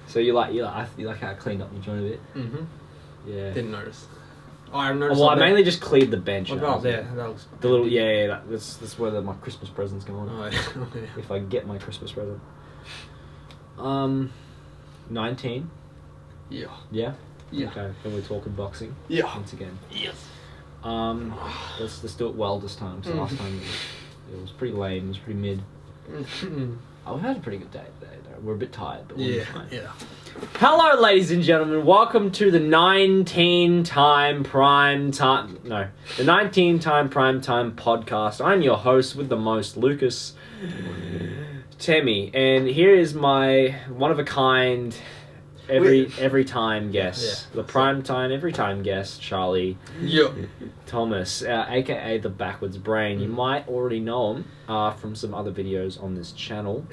So you like how I cleaned up the joint a bit? Mm-hmm. Yeah. Didn't notice. Oh, I noticed. Well, I mainly just cleared the bench. What about there? That looks... The little that's where my Christmas present's going. Oh, yeah. If I get my Christmas present. 19. Yeah. Yeah. Yeah. Okay. Then we're talking boxing. Yeah. Once again. Yes. Let's do it well this time. So last time it was pretty lame. It was pretty mid. Oh, we had a pretty good day today, though. We're a bit tired, but we'll be fine. Yeah. Hello, ladies and gentlemen. Welcome to the 19-time prime time podcast. I'm your host with the most, Lucas Temi, and here is my one of a kind every time guest, the prime time every time guest, Charlie Thomas, aka the Backwards Brain. You might already know him from some other videos on this channel.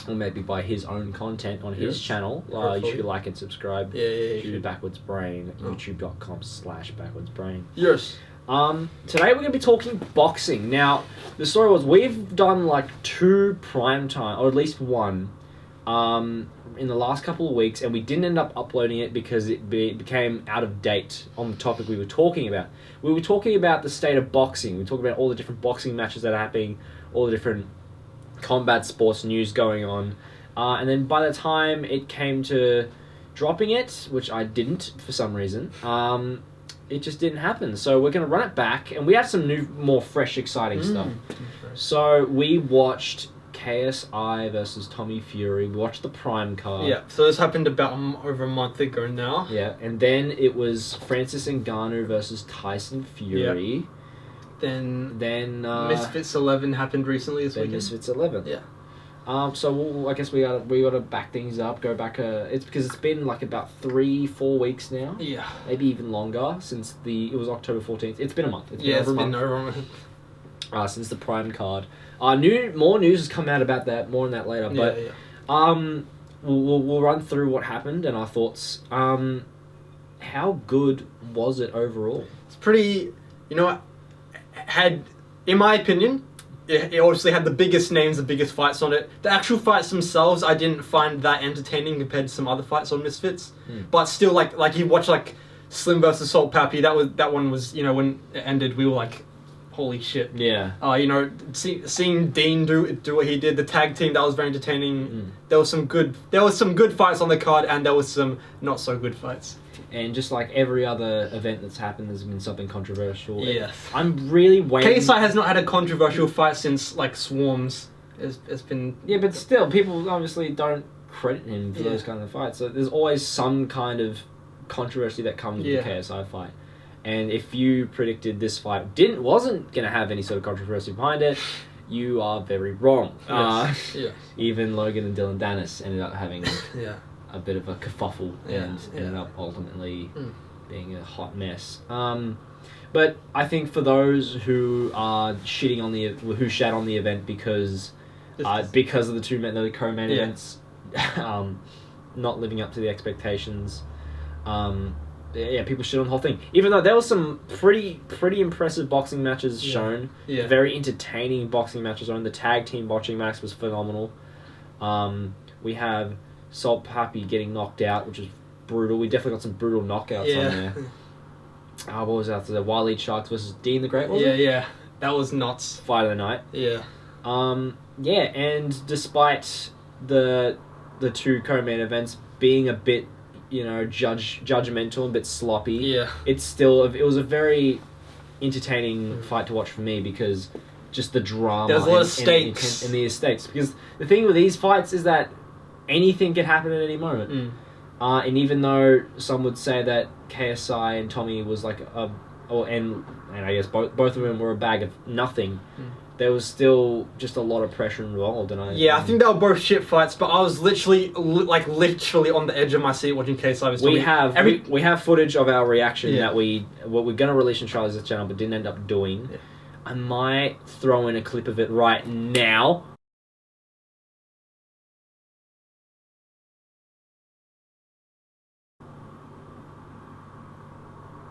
Or maybe by his own content on his channel. You should like and subscribe to Backwards Brain, youtube.com/backwardsbrain. Yes. Today we're going to be talking boxing. Now, the story was we've done like 2 prime time, or at least one, in the last couple of weeks, and we didn't end up uploading it because it became out of date on the topic we were talking about. We were talking about the state of boxing. We talked about all the different boxing matches that are happening, all the different combat sports news going on, and then by the time it came to dropping it, which I didn't for some reason, it just didn't happen. So we're going to run it back, and we have some new, more fresh, exciting stuff. So we watched KSI versus Tommy Fury. We watched the Prime card. Yeah, so this happened about over a month ago now. Yeah, and then it was Francis Ngannou versus Tyson Fury. Yeah. Then Misfits 11 happened recently this weekend. Misfits 11. Yeah. So I guess we gotta back things up. Go back. It's because it's been like about 3-4 weeks now. Yeah. Maybe even longer since it was October 14th. It's been a month. It's been over a month. Since the Prime card. More news has come out about that. More on that later. But we'll run through what happened and our thoughts. How good was it overall? It's pretty. You know what? In my opinion, it obviously had the biggest names, the biggest fights on it. The actual fights themselves, I didn't find that entertaining compared to some other fights on Misfits. But still, like you watch like Slim versus Salt Pappy. That one was, you know, when it ended, we were like, holy shit. Yeah. Seeing Dean do what he did, the tag team, that was very entertaining. There was some good fights on the card, and there was some not so good fights. And just like every other event that's happened, there's been something controversial. Yes. I'm really waiting. KSI has not had a controversial fight since like Swarms. It's been... Yeah, but still, people obviously don't credit him for those kind of fights. So there's always some kind of controversy that comes with the KSI fight. And if you predicted this fight wasn't going to have any sort of controversy behind it, you are very wrong. Yes. Even Logan and Dylan Dennis ended up having a bit of a kerfuffle and ended up ultimately being a hot mess. But I think for those who are who shat on the event because of the the co-main events not living up to the expectations, people shit on the whole thing. Even though there was some pretty impressive boxing matches shown, very entertaining boxing matches shown. The tag team boxing match was phenomenal. We have Salt Pappy getting knocked out, which is brutal. We definitely got some brutal knockouts on there. What was after that? Wily Sharks versus Dean the Great, was it? Yeah. That was nuts. Fight of the night. Yeah. And despite the 2 co-main events being a bit, judgmental, a bit sloppy, it was a very entertaining fight to watch for me because just the drama. There's a lot of stakes. And the stakes. Because the thing with these fights is that anything can happen at any moment. And even though some would say that KSI and Tommy was like and I guess both of them were a bag of nothing, there was still just a lot of pressure involved. And I think they were both shit fights, but I was literally on the edge of my seat watching KSI versus Tommy. We have footage of our reaction that we're going to release on Charlie's channel, but didn't end up doing. I might throw in a clip of it right now.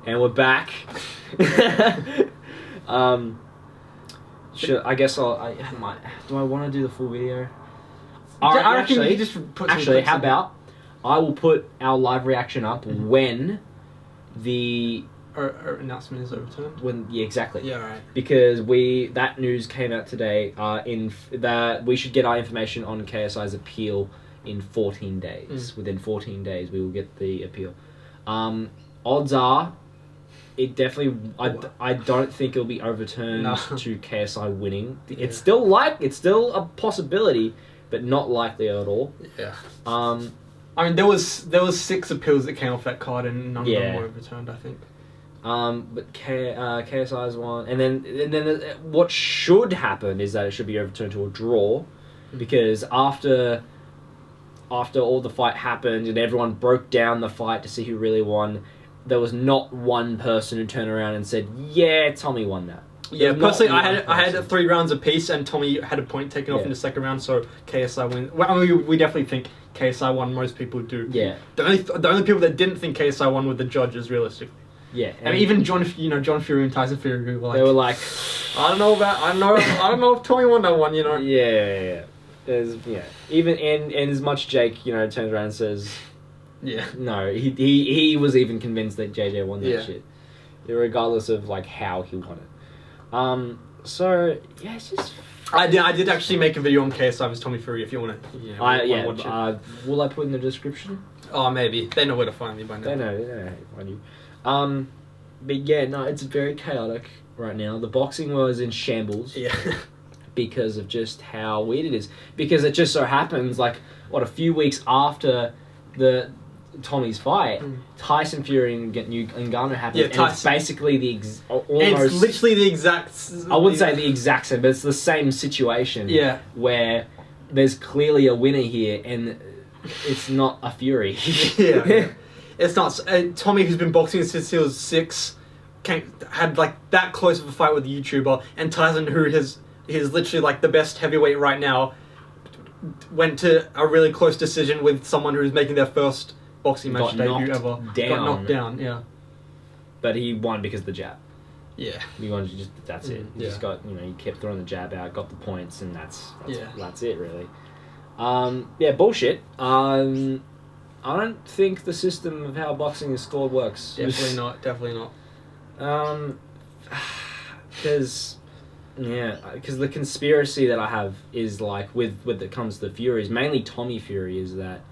And we're back. I guess I might. Do I want to do the full video? I reckon you just put. Actually, how about I will put our live reaction up when the announcement is overturned. Exactly. Yeah, right. Because that news came out today. That we should get our information on KSI's appeal in 14 days. Within 14 days, we will get the appeal. Odds are, it definitely. I don't think it'll be overturned to KSI winning. Yeah. It's still a possibility, but not likely at all. Yeah. I mean, there was 6 appeals that came off that card, and none of them were overturned, I think. But KSI's one, and then what should happen is that it should be overturned to a draw, because after all the fight happened and everyone broke down the fight to see who really won, there was not one person who turned around and said, "Yeah, Tommy won that." Yeah, personally, I had 3 rounds apiece, and Tommy had a point taken off in the second round, so KSI wins. Well, I mean, we definitely think KSI won. Most people do. Yeah. The only people that didn't think KSI won were the judges, realistically. Yeah. I mean, even John Fury and Tyson Fury were like, they were like, I don't know if Tommy won that one, you know. Yeah. Even and as much Jake, turns around and says, yeah. No, he was even convinced that JJ won that shit, regardless of like how he won it. So yeah, it's just. I did actually make a video on KSI vs Tommy Fury if you want to. Watch it. Will I put in the description? Oh, maybe they know where to find me by now. They know how to find you. But yeah, no, it's very chaotic right now. The boxing world is in shambles. Yeah. Because of just how weird it is. Because it just so happens, like, a few weeks after Tommy's fight, Tyson Fury and Ngannou happened, and it's basically it's literally the exact. I wouldn't say the exact same, but it's the same situation. Yeah. Where there's clearly a winner here, and it's not a Fury. Yeah. It's not. Tommy, who's been boxing since he was 6, had like that close of a fight with a YouTuber, and Tyson, who is literally like the best heavyweight right now, went to a really close decision with someone who's making their first boxing match debut ever. Got knocked down, yeah. But he won because of the jab. Yeah. He won that's it. He just got, he kept throwing the jab out, got the points, and that's it really. Bullshit. I don't think the system of how boxing is scored works. Definitely not. Because the conspiracy that I have is like when it comes to the Furies, mainly Tommy Fury, is that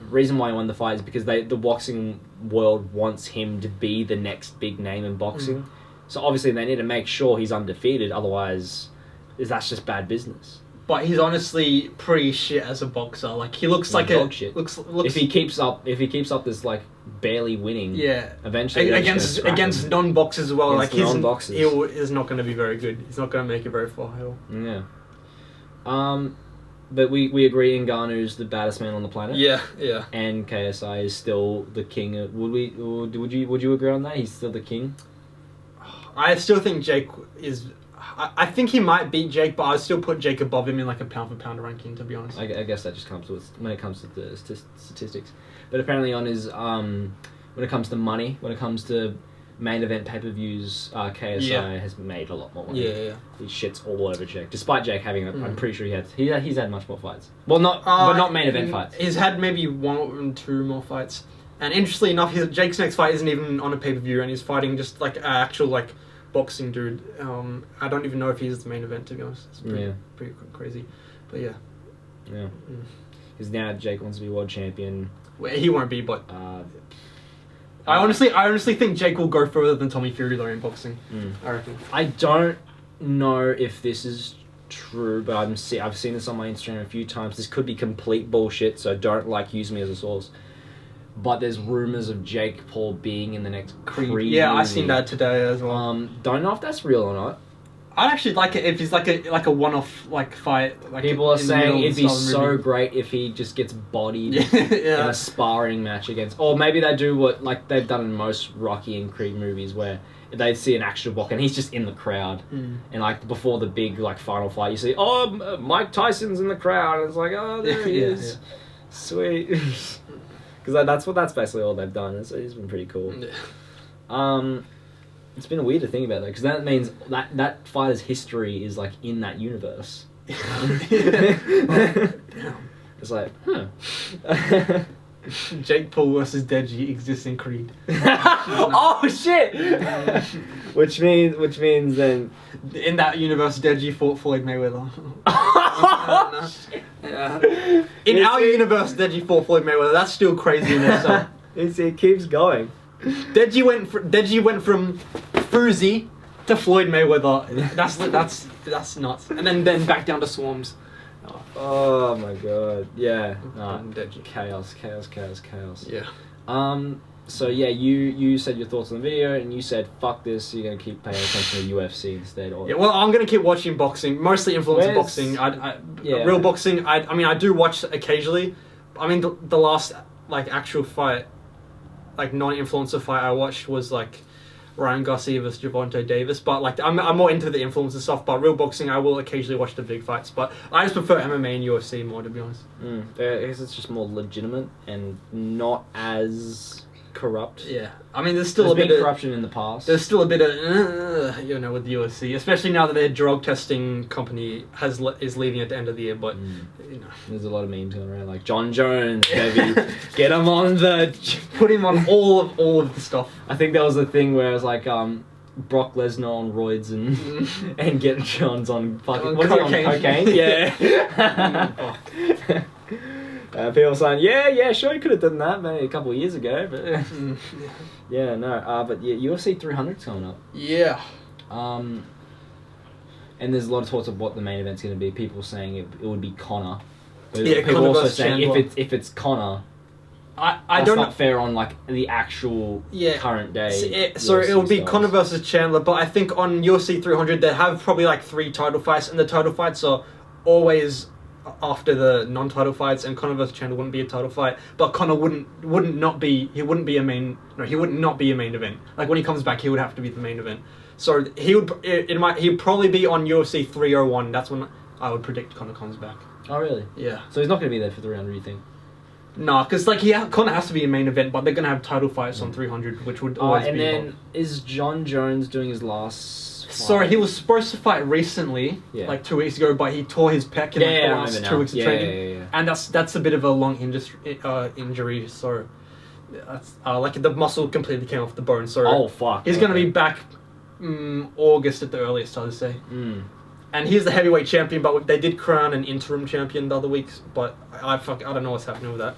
the reason why he won the fight is because the boxing world wants him to be the next big name in boxing. So obviously they need to make sure he's undefeated, otherwise that's just bad business. But he's honestly pretty shit as a boxer. Like he looks like dog shit. Looks. If he keeps up this like barely winning. Yeah. Eventually against non-boxers as well. Against like non-boxers. He is not going to be very good. He's not going to make it very far. Yeah. But we agree Ngannou's the baddest man on the planet. Yeah. And KSI is still the king. Would you agree on that? He's still the king. I still think Jake is. I think he might beat Jake, but I'd still put Jake above him in like a pound for pound ranking, to be honest. I guess that just comes with when it comes to the statistics. But apparently on his when it comes to money, when it comes to main event pay-per-views, KSI has made a lot more money. Yeah. He shits all over Jake, despite Jake having. I'm pretty sure he's had much more fights. Well, not main event fights. He's had maybe 1 or 2 more fights. And interestingly enough, Jake's next fight isn't even on a pay-per-view, and he's fighting just like actual like boxing dude. I don't even know if he's the main event, to be honest. It's pretty crazy. But yeah. Because now Jake wants to be world champion. Well, he won't be, but I honestly think Jake will go further than Tommy Fury though in boxing. I reckon. I don't know if this is true, but I've seen this on my Instagram a few times. This could be complete bullshit, so don't use me as a source. But there's rumors of Jake Paul being in the next Creed. Yeah, I seen that today as well. Don't know if that's real or not. I'd actually like it if it's like a one-off like fight. Like people are saying it'd be so great if he just gets bodied in a sparring match against, or maybe they do what like they've done in most Rocky and Creed movies, where they see an actual boxer and he's just in the crowd, and like before the big like final fight, you see Mike Tyson's in the crowd, and it's like there he is, sweet. Because that's basically all they've done. It's been pretty cool. Yeah. It's been weird to think about though, because that means that fighter's history is like in that universe. It's like, Jake Paul versus Deji exists in Creed. Oh shit! which means then in that universe, Deji fought Floyd Mayweather. Yeah. In our universe, Deji fought Floyd Mayweather. That's still crazy in itself. It keeps going. Deji went from Fuzi to Floyd Mayweather. That's nuts. And then back down to Swarms. Oh my god. Yeah. Deji. Chaos. Yeah. So yeah, you said your thoughts on the video, and you said fuck this. You're gonna keep paying attention to UFC instead. Or... Yeah, well, I'm gonna keep watching boxing, mostly influencer boxing. Real boxing. I mean, I do watch occasionally. I mean, the last like actual fight, like non-influencer fight I watched was like Ryan Garcia versus Gervonta Davis. But like, I'm more into the influencer stuff. But real boxing, I will occasionally watch the big fights. But I just prefer MMA and UFC more, to be honest. I guess it's just more legitimate and not as corrupt. Yeah, I mean, there's a bit of corruption in the past. There's still a bit of with the UFC, especially now that their drug testing company is leaving at the end of the year. But there's a lot of memes going around like John Jones, baby, get him on put him on all of the stuff. I think that was the thing where it was like Brock Lesnar on roids and get John's on fucking cocaine. Yeah. People saying, yeah, sure, you could have done that maybe a couple of years ago, but but UFC 300's coming up. Yeah. And there's a lot of talks of what the main event's going to be. People saying it would be Conor. People Conor also versus saying Chandler. if it's Conor, I that's don't not know. fair on like the actual current day. So it would be stars. Conor versus Chandler, but I think on UFC 300 they have probably like 3 title fights, and the title fights are always after the non-title fights, and Conor versus Chandler wouldn't be a title fight, but Conor wouldn't be a main event. Like when he comes back, he would have to be the main event. So he'd probably be on UFC 301. That's when I would predict Conor comes back. Oh really? Yeah. So he's not going to be there for 300, you think? No, because like Conor has to be a main event, but they're going to have title fights on 300, which would always be. And then is John Jones doing his last? Sorry, he was supposed to fight recently, like 2 weeks ago, but he tore his pec in the last 2 weeks of training. And that's a bit of a long injury, so that's like the muscle completely came off the bone. So he's going to be back August at the earliest, I would say. And he's the heavyweight champion, but they did crown an interim champion the other week, but I don't know what's happening with that.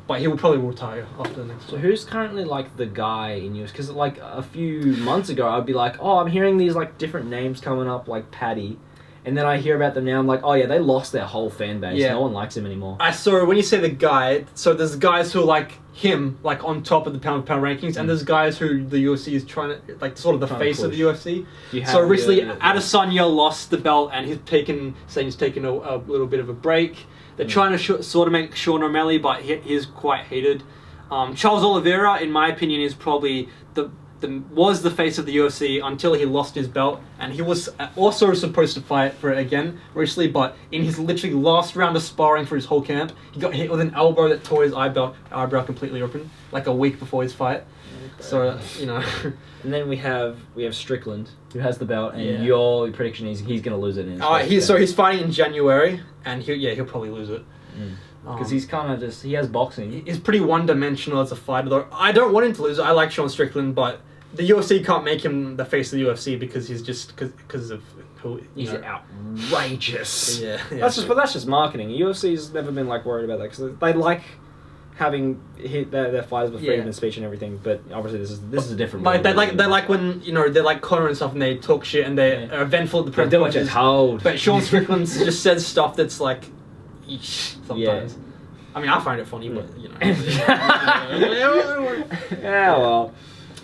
But he will probably retire after the next one. So who's currently like the guy in US? Because like a few months ago, I'd be like, oh, I'm hearing these like different names coming up, like Paddy, and then I hear about them now. I'm like, oh yeah, they lost their whole fan base. No one likes him anymore. I saw when you say the guy. So there's guys who are like him, like on top of the pound for pound rankings, and there's guys who the UFC is trying to like sort of the face of the UFC. So recently, Adesanya lost the belt, and he's taken a little bit of a break. They're trying to sort of make Sean O'Malley, but he's quite hated. Charles Oliveira, in my opinion, is probably was the face of the UFC until he lost his belt, and he was also supposed to fight for it again recently, but in his literally last round of sparring for his whole camp, he got hit with an elbow that tore his eyebrow completely open, like a week before his fight. Okay. So, And then we have Strickland, who has the belt, and your prediction is he's going to lose it. He's fighting in January, and he'll probably lose it. Because he's kind of he has boxing. He's pretty one-dimensional as a fighter, though. I don't want him to lose it. I like Sean Strickland, but the UFC can't make him the face of the UFC because he's just because of who he's outrageous. That's just marketing. UFC's never been like worried about that because they like having their fighters with freedom of speech and everything. But obviously this is a different. Like they like when they like Conor and stuff, and they talk shit and they are eventful at the press conferences. But Sean Strickland just says stuff that's like. Sometimes. I mean, I find it funny, but well.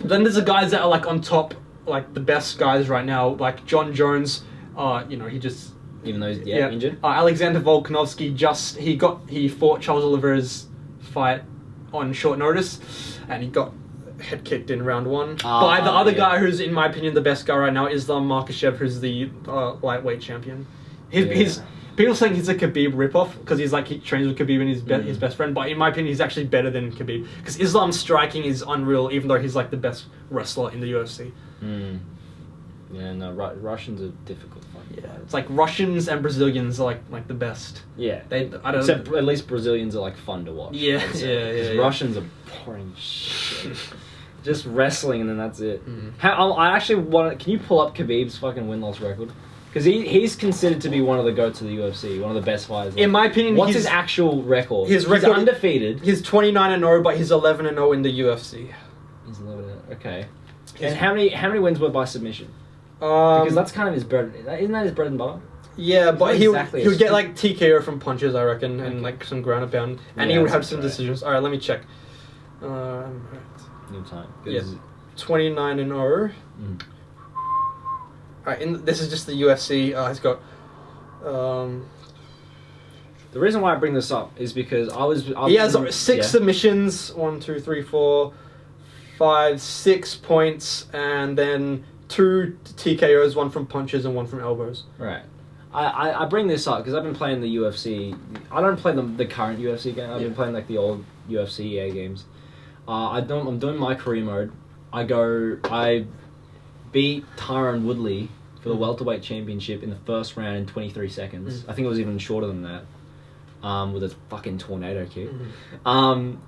Then there's the guys that are like on top, like the best guys right now, like John Jones. He just even though he's injured. Alexander Volkanovski he fought Charles Oliveira's fight on short notice, and he got head kicked in round 1 by the other guy who's in my opinion the best guy right now, Islam Makhachev, who's the lightweight champion. He's people saying he's a Khabib ripoff because he trains with Khabib and he's his best friend, but in my opinion he's actually better than Khabib because Islam's striking is unreal, even though he's like the best wrestler in the UFC. Yeah, no, Russians are difficult fucking fighters. It's like Russians and Brazilians are like the best. Yeah. I don't. Except at least Brazilians are like fun to watch. Yeah, yeah. Russians are boring shit. Just wrestling and then that's it. Mm. I actually want. Can you pull up Khabib's fucking win-loss record? Because he's considered to be one of the goats of the UFC, one of the best fighters. In my opinion, what's his actual record? His record he's undefeated. He's 29-0, but he's 11-0 in the UFC. He's 11-0. Okay. And how many wins were by submission? Because Because that's kind of his bread. Isn't that his bread and butter? Yeah, but he would get a like TKO from punches, I reckon, and like some ground and pound, and he would have some decisions. All right, let me check. Right. New time. Yes, 29-0. Mm. Alright, this is just the UFC. He's got. The reason why I bring this up is because he has 6 submissions. 1, 2, 3, 4, 5, 6 points, and then 2 TKOs. 1 from punches and 1 from elbows. Right. I bring this up because I've been playing the UFC. I don't play the current UFC game. I've been playing like the old UFC EA games. I'm doing my career mode. I beat Tyron Woodley for the welterweight championship in the first round in 23 seconds. I think it was even shorter than that. With a fucking tornado kick. And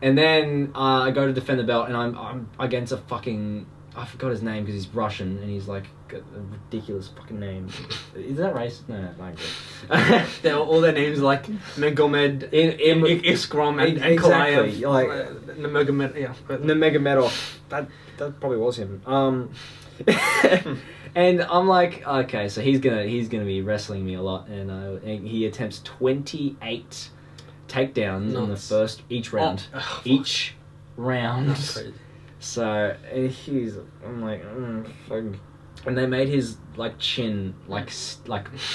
then I go to defend the belt, and I'm against a fucking, I forgot his name because he's Russian and he's like got a ridiculous fucking name. Is that racist? No, not good. All their names are like Megomed, Iskram, and exactly. Kalaev. Like Nurmagomedov, yeah. Nurmagomedov. That probably was him. And I'm like, okay, so he's gonna be wrestling me a lot, and he attempts 28 takedowns in the first each round. Each round. That's crazy. So I'm like, fuck. And they made his like chin like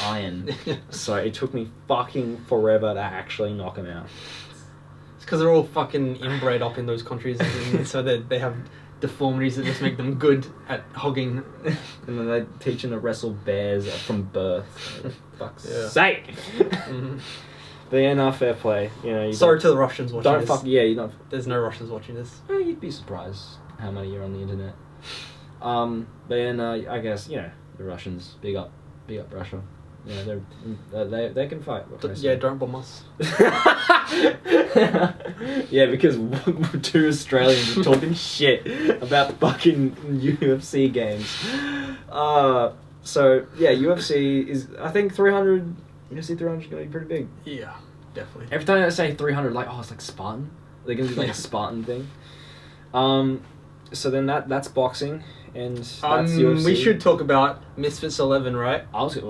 iron. So it took me fucking forever to actually knock him out. It's because they're all fucking inbred up in those countries, and so they have deformities that just make them good at hogging. And then they teach them to wrestle bears from birth. Fuck's sake. Mm-hmm. But yeah, no, fair play. You know, sorry to the Russians watching this. You don't. There's no Russians watching this. You'd be surprised how many are on the internet. But yeah, no, I guess, you know, the Russians, big up Russia. You know, they can fight. Don't bomb us. Yeah, because 2 Australians are talking shit about fucking UFC games. So yeah, UFC is, I think, 300. UFC 300 is gonna be pretty big. Yeah, definitely. Every time I say 300, like, oh, it's like Spartan. They're gonna do like a Spartan thing. So then that's boxing. And that's UFC. We should talk about Misfits 11, right?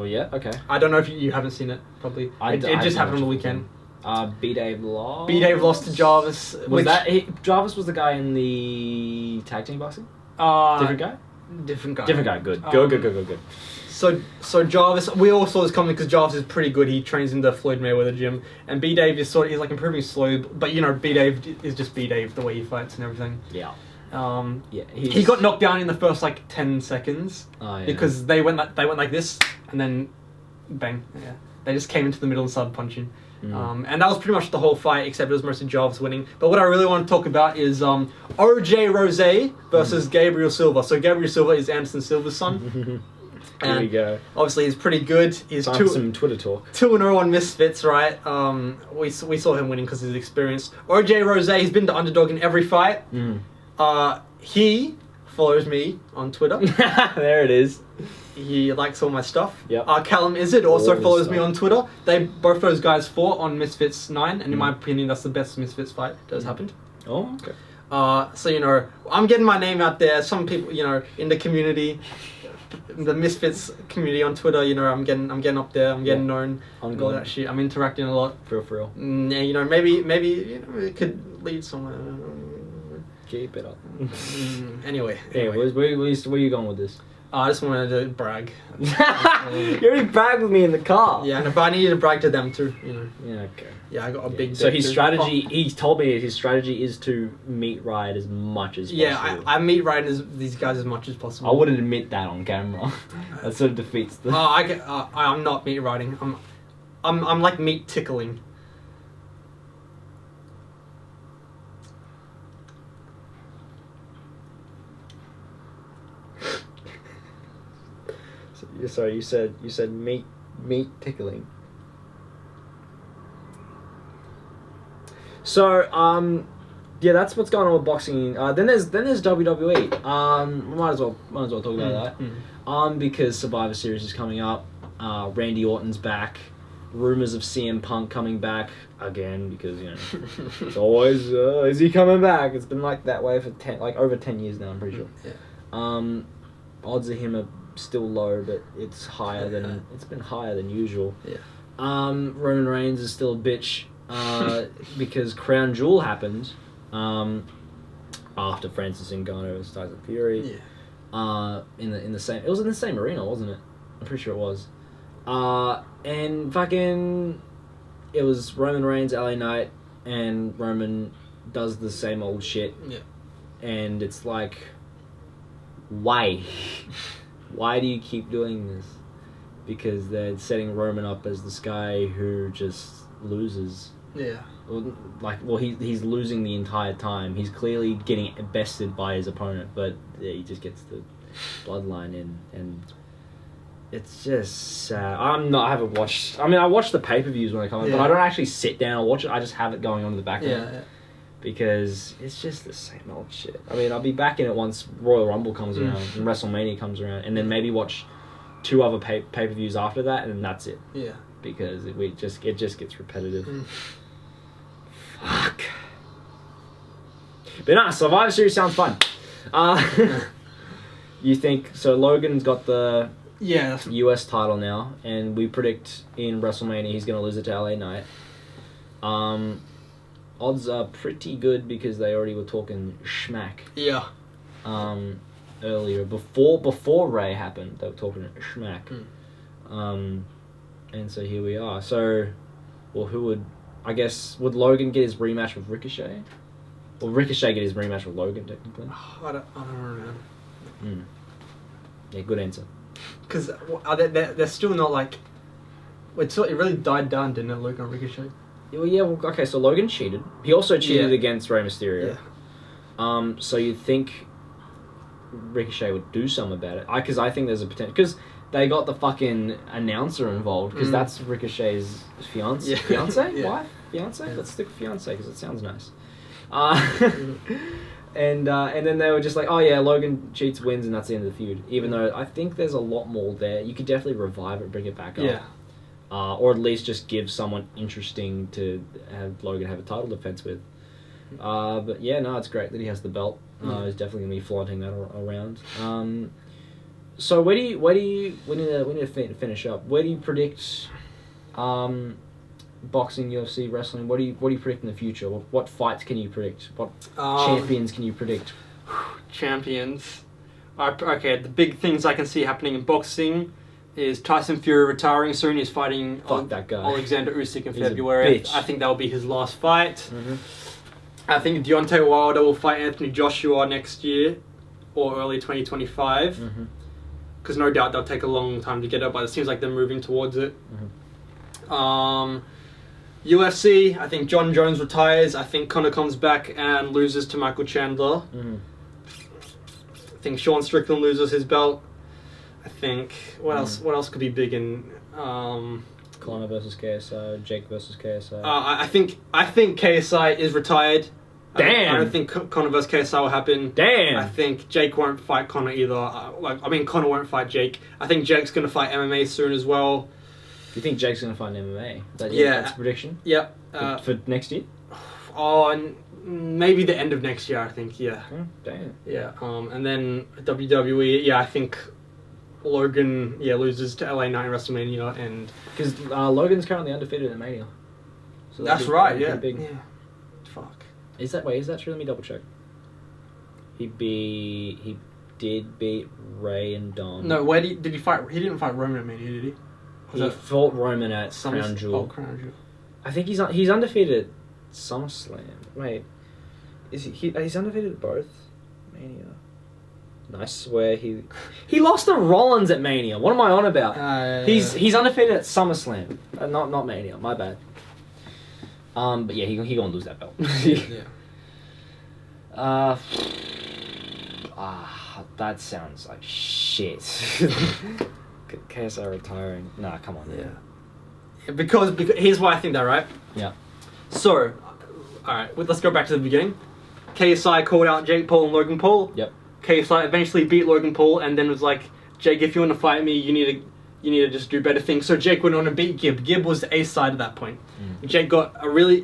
Yeah, okay. I don't know if you haven't seen it, probably. It just happened on the weekend. B-Dave lost. B-Dave lost to Jarvis. Jarvis was the guy in the tag team boxing? Different guy? Different guy. Different guy, good. Good. So Jarvis, we all saw this coming because Jarvis is pretty good. He trains in the Floyd Mayweather gym. And B-Dave is he's like improving slow, but you know, B-Dave is just B-Dave, the way he fights and everything. Yeah. He got knocked down in the first like 10 seconds because they went like this and then bang. Yeah, they just came into the middle and started punching. And that was pretty much the whole fight, except it was mostly Jarvis winning. But what I really want to talk about is OJ Rose versus Gabriel Silva. So Gabriel Silva is Anderson Silva's son. There we go. Obviously, he's pretty good. He's some Twitter talk. 2-0 on Misfits, right? We saw him winning because he's experienced. OJ Rose, he's been the underdog in every fight. He follows me on Twitter. There it is. He likes all my stuff. Yep. Callum Izzard also follows me on Twitter. Both those guys fought on Misfits 9, and in my opinion, that's the best Misfits fight that has happened. Oh, okay. So, you know, I'm getting my name out there. Some people, you know, in the community, the Misfits community on Twitter, you know, I'm getting up there. I'm getting known. All that shit. I'm interacting a lot. For real. Yeah, you know, maybe you know, it could lead somewhere. Keep it up. Anyway. Where are you going with this? I just wanted to brag. You already bragged with me in the car. Yeah, but I needed to brag to them too, you know. Yeah, okay. Yeah, I got a big... So his strategy, he told me his strategy is to meet Riot as much as possible. Yeah, I meet Riot these guys as much as possible. I wouldn't admit that on camera. That sort of defeats the... I'm not meat riding. I'm like meat tickling. Sorry, you said meat tickling. So yeah, that's what's going on with boxing. Then there's WWE. Might as well talk about that. Because Survivor Series is coming up. Randy Orton's back. Rumors of CM Punk coming back again because it's always is he coming back? It's been like that way for over 10 years now. I'm pretty sure. Yeah. Odds of him are still low, but it's been higher than usual. Yeah. Roman Reigns is still a bitch because Crown Jewel happened after Francis Ngannou versus Tyson Fury. Yeah. In the same, it was in the same arena, wasn't it? I'm pretty sure it was. And fucking, it was Roman Reigns, LA Knight, and Roman does the same old shit. Yeah. And it's like, why? Why do you keep doing this? Because they're setting Roman up as this guy who just loses. Yeah. He's losing the entire time. He's clearly getting bested by his opponent, but yeah, he just gets the bloodline in, and it's just sad. I haven't watched. I mean, I watch the pay-per-views when they come out, but I don't actually sit down and watch it. I just have it going on in the background. Yeah. Because it's just the same old shit. I mean, I'll be back in it once Royal Rumble comes around and WrestleMania comes around, and then maybe watch 2 other pay-per-views after that, and then that's it. Yeah. Because it just gets repetitive. Fuck. But nah, Survivor Series sounds fun. You think so? Logan's got the US title now, and we predict in WrestleMania he's going to lose it to LA Knight. Odds are pretty good because they already were talking schmack. Yeah. Earlier, before Ray happened, they were talking schmack. And so here we are. So, well, would Logan get his rematch with Ricochet? Or Ricochet get his rematch with Logan, technically? I don't know, man. Yeah, good answer. Because they're still not like... It really died down, didn't it, Logan and Ricochet? Okay, so Logan cheated. He also cheated against Rey Mysterio. Yeah. So you'd think Ricochet would do something about it. Because I think there's a potential... Because they got the fucking announcer involved, because that's Ricochet's fiance? Yeah. Fiance? Yeah. Wife? Fiance? Yeah. Let's stick with fiance, because it sounds nice. And then they were just like, oh yeah, Logan cheats, wins, and that's the end of the feud. Even though I think there's a lot more there. You could definitely revive it, bring it back up. Yeah. Or at least just give someone interesting to have Logan have a title defense with. But yeah, no, it's great that he has the belt. He's definitely going to be flaunting that around. So we need to finish up. Where do you predict boxing, UFC, wrestling? What do you predict in the future? What fights can you predict? What champions can you predict? Champions. Okay, the big things I can see happening in boxing is Tyson Fury retiring soon. He's fighting that guy. Alexander Usyk in February. I think that will be his last fight. Mm-hmm. I think Deontay Wilder will fight Anthony Joshua next year or early 2025. Mm-hmm. Because no doubt they'll take a long time to get up, but it seems like they're moving towards it. Mm-hmm. UFC, I think John Jones retires. I think Conor comes back and loses to Michael Chandler. Mm-hmm. I think Sean Strickland loses his belt. I think what else could be big in Conor versus KSI, Jake versus KSI. I think KSI is retired. Damn. I don't think Conor versus KSI will happen. Damn. I think Jake won't fight Conor either. Conor won't fight Jake. I think Jake's gonna fight MMA soon as well. You think Jake's gonna fight MMA? That's a prediction. Yep. For next year. Maybe the end of next year. I think. Yeah. Damn. Yeah. And then WWE. Yeah, I think Logan loses to LA Knight in WrestleMania, and because Logan's currently undefeated at Mania. So that's right. Yeah. Big. Yeah. Fuck. Is that true? Let me double check. He did beat Ray and Dom. No, where did he fight? He didn't fight Roman at Mania, did he? He fought Roman at Crown Jewel. Oh, Crown Jewel. I think he's undefeated at SummerSlam. Wait, he's undefeated at both Mania. I swear he lost to Rollins at Mania. What am I on about? He's undefeated at SummerSlam. Not Mania. My bad. But yeah, he gonna lose that belt. That sounds like shit. KSI retiring. Nah, come on. Yeah. Because here's why I think that, right? Yeah. So, alright, let's go back to the beginning. KSI called out Jake Paul and Logan Paul. Yep. KSI eventually beat Logan Paul and then was like, Jake, if you want to fight me, you need to just do better things. So Jake went on to beat Gib. Gib was the ace side at that point. Jake got really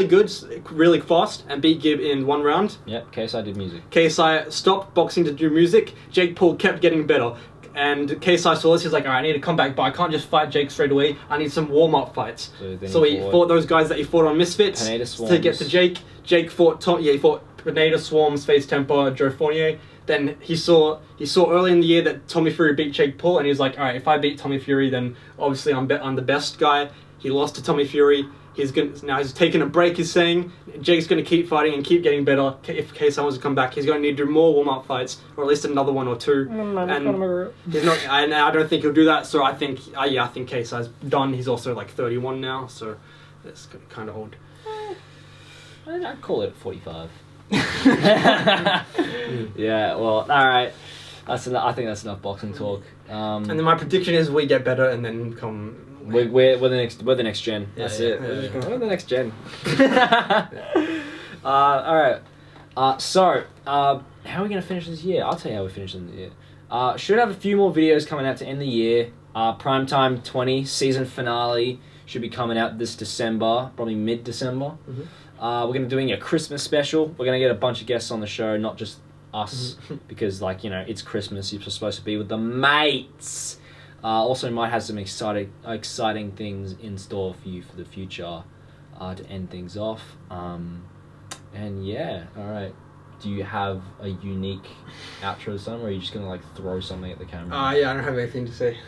good, really fast, and beat Gib in 1 round. Yep, KSI did music. KSI stopped boxing to do music. Jake Paul kept getting better. And KSI saw this, he's like, alright, I need to come back, but I can't just fight Jake straight away. I need some warm-up fights. So he fought those guys that he fought on Misfits to get to Jake. Jake fought he fought Pineda, Swarms, Face Temper, Joe Fournier. Then he saw early in the year that Tommy Fury beat Jake Paul, and he was like, alright, if I beat Tommy Fury, then obviously I'm the best guy. He lost to Tommy Fury. He's taking a break, he's saying. Jake's going to keep fighting and keep getting better. If KSI wants to come back, he's going to need to do more warm-up fights, or at least another 1 or 2. And he's not, and I don't think he'll do that, so I think KSI's done. He's also like 31 now, so that's kind of old. I'd call it 45. Yeah, well, alright. I think that's enough boxing talk. And then my prediction is we get better and then come... We're the next gen. That's it. We're the next gen. Alright. So, how are we going to finish this year? I'll tell you how we're finishing the year. Should have a few more videos coming out to end the year. Primetime 20 season finale should be coming out this December, probably mid-December. We're going to be doing a Christmas special. We're going to get a bunch of guests on the show, not just us, because, like, you know, it's Christmas. You're supposed to be with the mates. Also might have some exciting things in store for you for the future to end things off. And yeah, alright. Do you have a unique outro song, or are you just going to, like, throw something at the camera? Yeah, I don't have anything to say.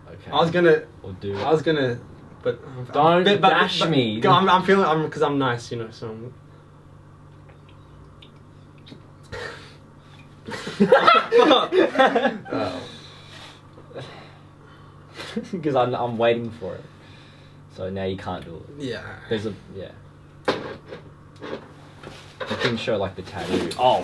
Okay. I was gonna, but don't dash me. I'm feeling, because I'm nice, you know. So. Because I'm waiting for it. So now you can't do it. Yeah. You can show like the tattoo. Oh.